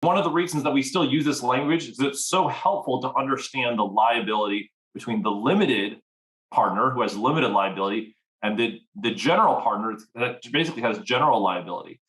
one of the reasons that we still use this language is that it's so helpful to understand the liability between the limited partner who has limited liability and the general partner that basically has general liability.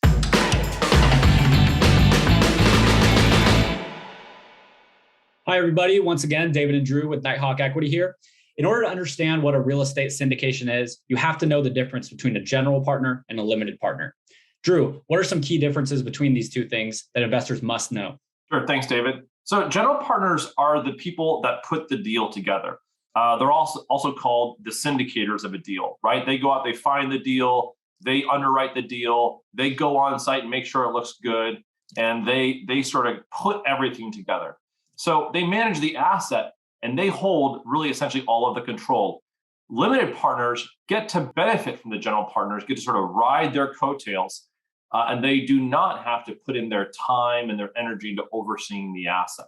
Hi, everybody. Once again, David and Drew with Nighthawk Equity here. In order to understand what a real estate syndication is, you have to know the difference between a general partner and a limited partner. Drew, what are some key differences between these two things that investors must know? Sure. Thanks, David. So general partners are the people that put the deal together. They're also called the syndicators of a deal, right? They go out, they find the deal, they underwrite the deal, they go on site and make sure it looks good, and they sort of put everything together. So they manage the asset and they hold really essentially all of the control. Limited partners get to benefit from the general partners, get to sort of ride their coattails, and they do not have to put in their time and their energy into overseeing the asset.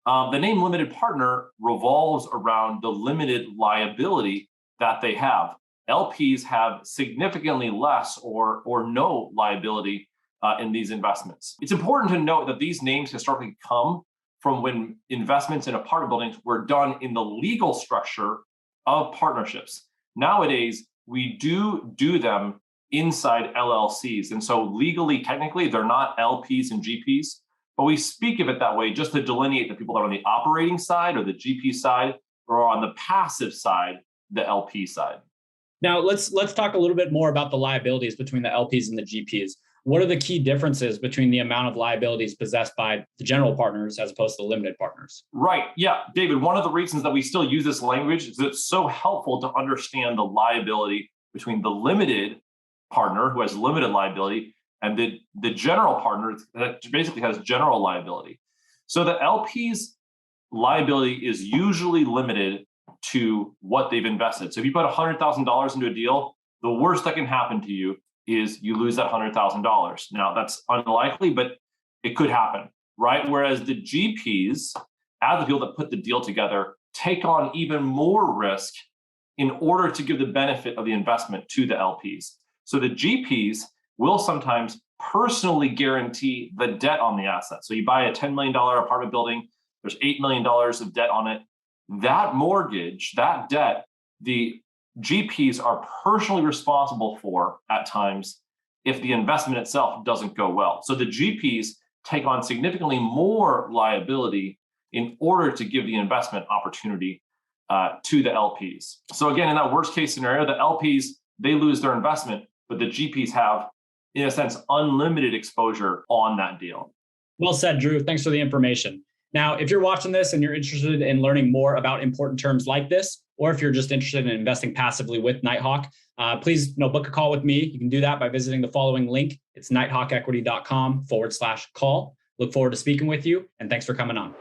The name limited partner revolves around the limited liability that they have. LPs have significantly less or no liability in these investments. It's important to note that these names historically come from when investments in apartment buildings were done in the legal structure of partnerships. Nowadays, we do them inside LLCs. And so legally, technically, they're not LPs and GPs, but we speak of it that way just to delineate the people that are on the operating side or the GP side, or on the passive side, the LP side. Now, let's talk a little bit more about the liabilities between the LPs and the GPs. What are the key differences between the amount of liabilities possessed by the general partners as opposed to the limited partners? Right. Yeah, David, one of the reasons that we still use this language is that it's so helpful to understand the liability between the limited partner who has limited liability and the general partner that basically has general liability. So the LP's liability is usually limited to what they've invested. So if you put $100,000 into a deal, the worst that can happen to you is you lose that $100,000. Now that's unlikely, but it could happen, right? Whereas the GPs, as the people that put the deal together, take on even more risk in order to give the benefit of the investment to the LPs. So the GPs will sometimes personally guarantee the debt on the asset. So you buy a $10 million apartment building, there's $8 million of debt on it. That mortgage, that debt, the GPs are personally responsible for at times if the investment itself doesn't go well. So the GPs take on significantly more liability in order to give the investment opportunity to the LPs. So again, in that worst case scenario, the LPs, they lose their investment, but the GPs have, in a sense, unlimited exposure on that deal. Well said, Drew. Thanks for the information. Now, if you're watching this and you're interested in learning more about important terms like this, or if you're just interested in investing passively with Nighthawk, please book a call with me. You can do that by visiting the following link. It's nighthawkequity.com/call. Look forward to speaking with you, and thanks for coming on.